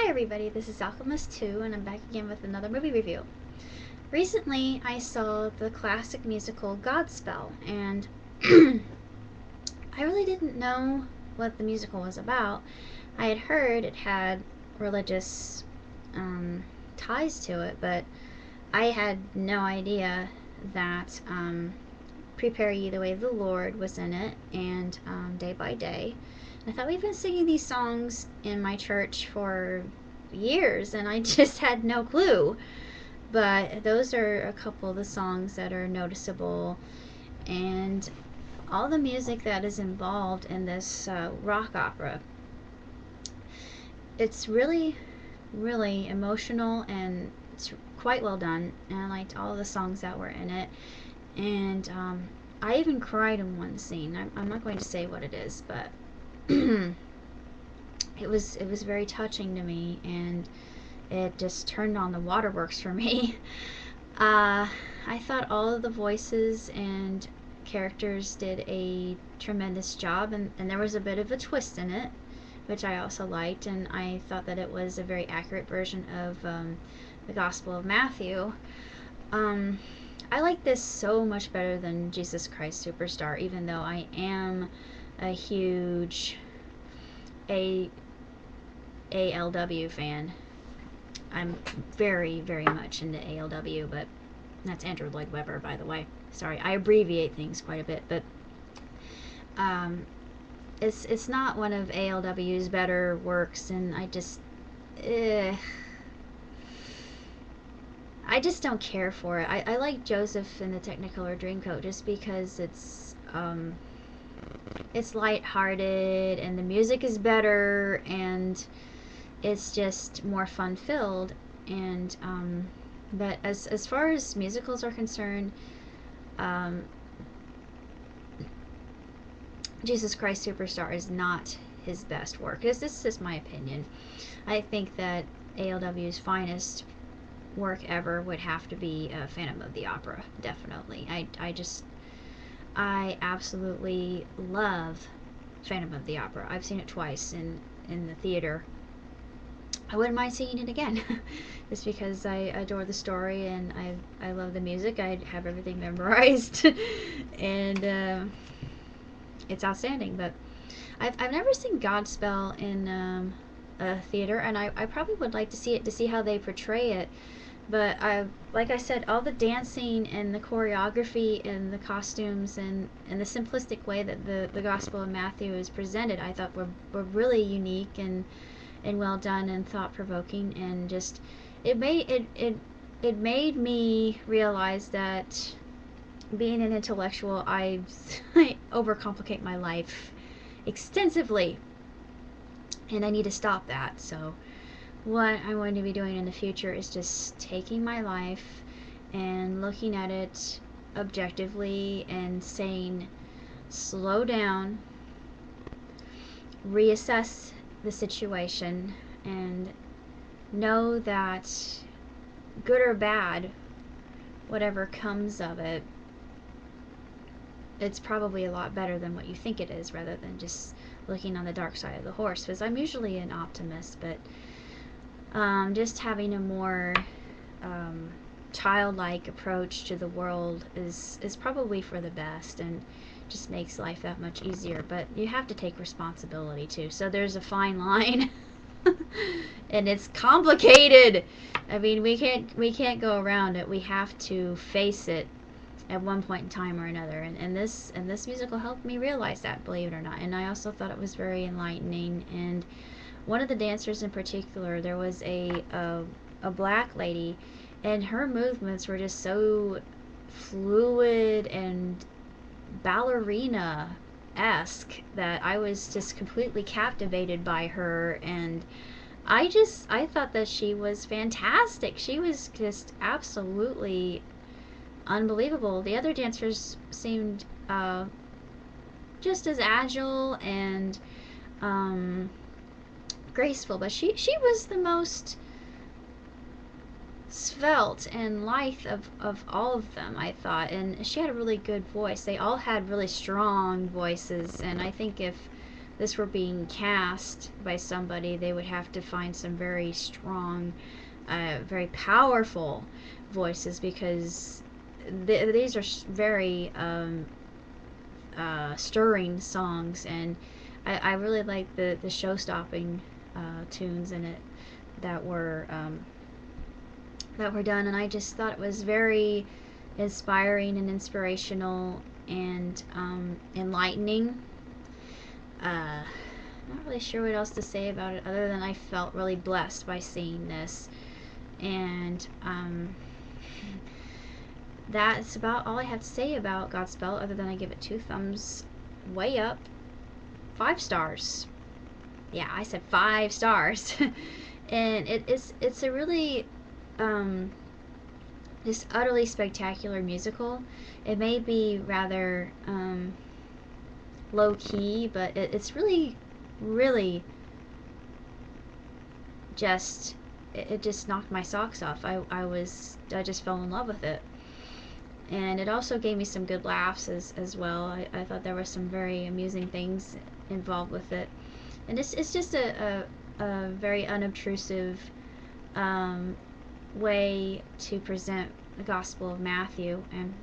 Hi everybody, this is Alchemist2 and I'm back again with another movie review. Recently I saw the classic musical Godspell and I really didn't know what the musical was about. I had heard it had religious ties to it, but I had no idea that Prepare Ye the Way of the Lord was in it, and Day by Day. And I thought we've been singing these songs in my church for years, and I just had no clue. But those are a couple of the songs that are noticeable, and all the music that is involved in this rock opera. It's really, really emotional, and it's quite well done, and I liked all the songs that were in it. And I even cried in one scene. I'm not going to say what it is, but it was very touching to me, and it just turned on the waterworks for me. I thought all of the voices and characters did a tremendous job, and there was a bit of a twist in it, which I also liked, and I thought that it was a very accurate version of the Gospel of Matthew. I like this so much better than Jesus Christ Superstar, even though I am a huge ALW fan. I'm very, very much into ALW, but that's Andrew Lloyd Webber, by the way. Sorry, I abbreviate things quite a bit, but it's not one of ALW's better works, and I just don't care for it. I like Joseph in the Technicolor Dreamcoat just because it's lighthearted, and the music is better, and it's just more fun filled. And but as far as musicals are concerned, Jesus Christ Superstar is not his best work. This is just my opinion. I think that ALW's finest work ever would have to be Phantom of the Opera, definitely. I absolutely love Phantom of the Opera. I've seen it twice in the theater. I wouldn't mind seeing it again, just because I adore the story, and I love the music. I have everything memorized, and it's outstanding. But I've never seen Godspell in a theater, and I probably would like to see it to see how they portray it. But like I said, all the dancing and the choreography and the costumes and the simplistic way that the Gospel of Matthew is presented, I thought were really unique and well done and thought provoking, and just it made me realize that being an intellectual, I overcomplicate my life extensively, and I need to stop that. So what I'm going to be doing in the future is just taking my life and looking at it objectively and saying, slow down, reassess the situation, and know that good or bad, whatever comes of it, it's probably a lot better than what you think it is, rather than just looking on the dark side of the horse, because I'm usually an optimist. But just having a more childlike approach to the world is probably for the best, and just makes life that much easier. But you have to take responsibility too, so there's a fine line. And it's complicated. I mean, we can't go around it. We have to face it at one point in time or another, and this musical helped me realize that, believe it or not. And I also thought it was very enlightening. And one of the dancers in particular, there was a black lady, and her movements were just so fluid and ballerina-esque that I was just completely captivated by her, and I thought that she was fantastic. She was just absolutely unbelievable. The other dancers seemed just as agile and graceful, but she was the most svelte and lithe of all of them, I thought. And she had a really good voice. They all had really strong voices, and I think if this were being cast by somebody, they would have to find some very strong, very powerful voices, because these are very stirring songs, and I really like the show-stopping tunes in it that were done, and I just thought it was very inspiring and inspirational and enlightening. Not really sure what else to say about it other than I felt really blessed by seeing this, and that's about all I have to say about Godspell, other than I give it 2 thumbs way up, 5 stars. Yeah, I said 5 stars. And it's a really just utterly spectacular musical. It may be rather low key, but it's really, really just, it just knocked my socks off. I just fell in love with it. And it also gave me some good laughs as well. I thought there were some very amusing things involved with it. And it's just a very unobtrusive way to present the Gospel of Matthew, and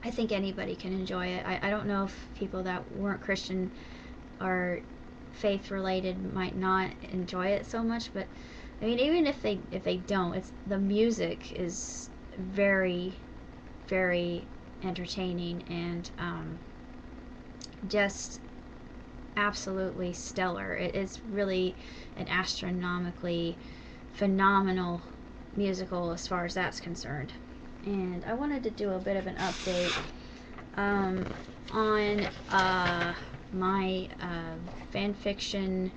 I think anybody can enjoy it. I don't know if people that weren't Christian or faith related might not enjoy it so much, but I mean, even if they don't, the music is very, very entertaining and just absolutely stellar. It's really an astronomically phenomenal musical as far as that's concerned. And I wanted to do a bit of an update on my fanfiction.net.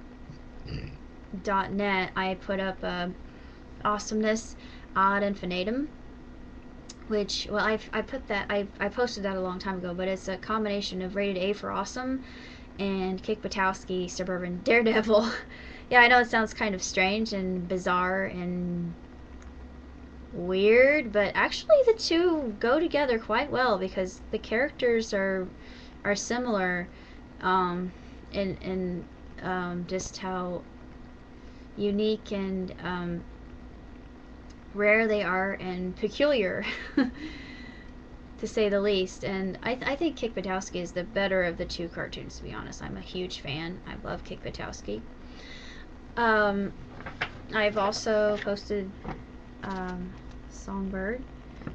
I put up Awesomeness ad infinitum, which, well, I posted that a long time ago, but it's a combination of Rated A for Awesome and Kick Buttowski Suburban Daredevil. Yeah, I know it sounds kind of strange and bizarre and weird, but actually the two go together quite well, because the characters are similar in just how unique and rare they are and peculiar to say the least. And I think Kick Buttowski is the better of the two cartoons, to be honest. I'm a huge fan. I love Kick Buttowski. I've also posted Songbird.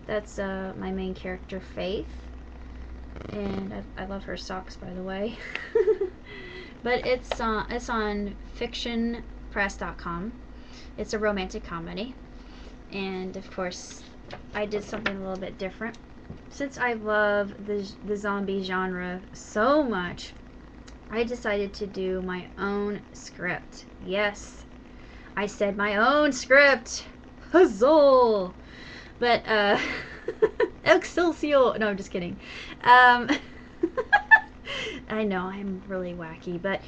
That's my main character, Faith. And I love her socks, by the way. But it's on fictionpress.com. It's a romantic comedy. And of course, I did something a little bit different. Since I love the zombie genre so much, I decided to do my own script. Yes, I said my own script. Huzzle! But Excelsior! No, I'm just kidding. I know I'm really wacky, but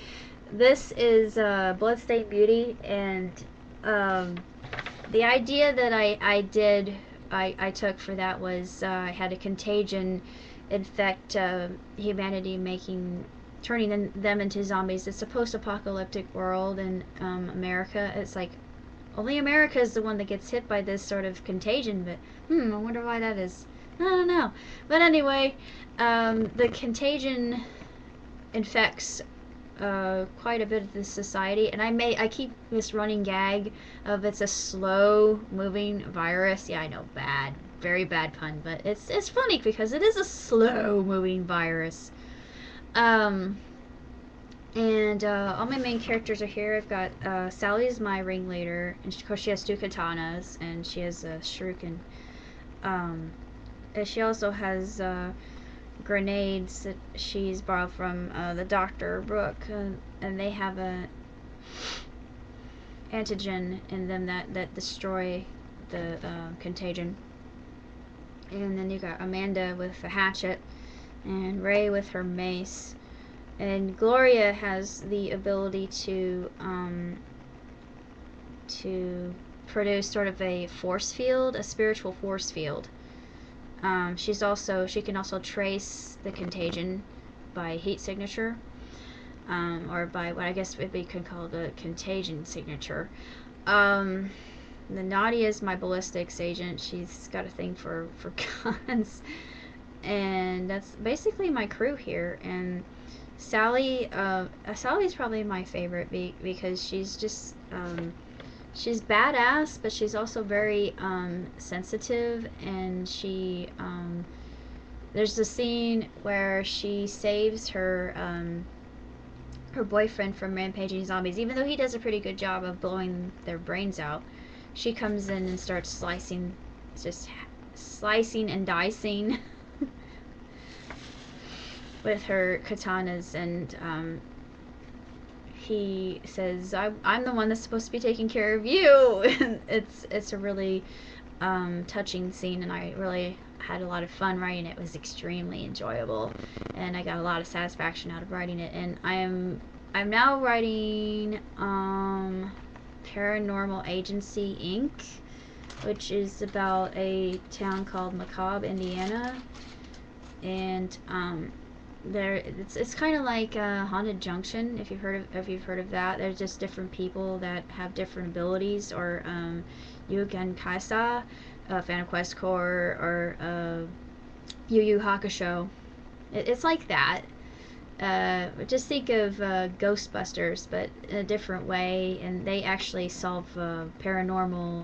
this is Bloodstained Beauty, and the idea that I took for that was I had a contagion infect humanity, turning them into zombies. It's a post-apocalyptic world in America. It's like only America is the one that gets hit by this sort of contagion, but I wonder why that is. I don't know. But anyway, the contagion infects quite a bit of the society, and I keep this running gag of it's a slow moving virus. Yeah, I know, very bad pun, but it's funny because it is a slow moving virus. And all my main characters are here. I've got Sally's my ringleader, and of course she has 2 katanas, and she has a shuriken. And she also has grenades that she's borrowed from the Dr. Brooke, and they have a antigen in them that destroy the contagion. And then you got Amanda with a hatchet, and Ray with her mace. And Gloria has the ability to produce sort of a force field, a spiritual force field. She can also trace the contagion by heat signature, or by what I guess we could call the contagion signature. Um, the Nadia is my ballistics agent. She's got a thing for guns, and that's basically my crew here. And Sally's probably my favorite because she's just she's badass, but she's also very sensitive, and there's a scene where she saves her boyfriend from rampaging zombies. Even though he does a pretty good job of blowing their brains out, she comes in and starts slicing and dicing with her katanas, and he says, I'm the one that's supposed to be taking care of you. And it's a really touching scene, and I really had a lot of fun writing it. It was extremely enjoyable, and I got a lot of satisfaction out of writing it. And I'm now writing Paranormal Agency Inc., which is about a town called Macabre, Indiana, and it's kind of like Haunted Junction, if you've heard of that. There's just different people that have different abilities, or Yugen Kaisa, Phantom Quest Corps, or Yu Yu Hakusho. It's like that. Just think of Ghostbusters, but in a different way, and they actually solve paranormal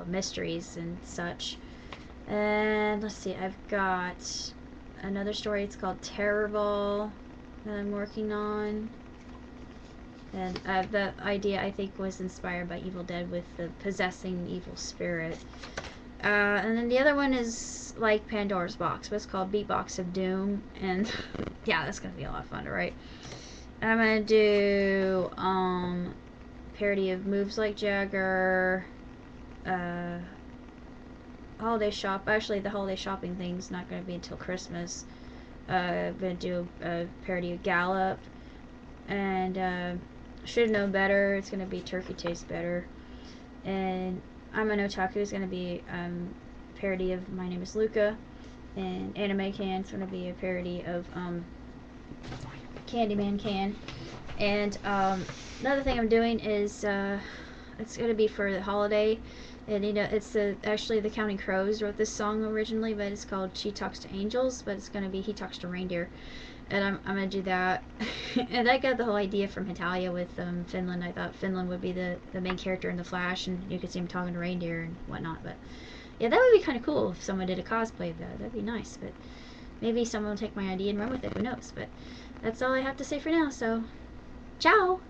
mysteries and such. And let's see, I've got another story. It's called Terrible that I'm working on, and the idea, I think, was inspired by Evil Dead with the possessing evil spirit. And then the other one is like Pandora's Box, but it's called Beatbox of Doom, and yeah, that's gonna be a lot of fun to write. And I'm gonna do parody of Moves Like Jagger, holiday shop. Actually, the holiday shopping thing's not gonna be until Christmas. I'm gonna do a parody of Gallop, and Should Have Known Better. It's gonna be Turkey Tastes Better. And I'm an Otaku is gonna be parody of My Name is Luca, and Anime Can's gonna be a parody of Candyman Can. And another thing I'm doing is it's gonna be for the holiday, and it's actually the Counting Crows wrote this song originally, but it's called She Talks to Angels, but it's gonna be He Talks to Reindeer, and I'm gonna do that. And I got the whole idea from Hitalia with Finland. I thought Finland would be the main character in the Flash, and you could see him talking to reindeer and whatnot. But yeah, that would be kind of cool if someone did a cosplay of that. That'd be nice. But maybe someone will take my idea and run with it. Who knows? But that's all I have to say for now. So, ciao.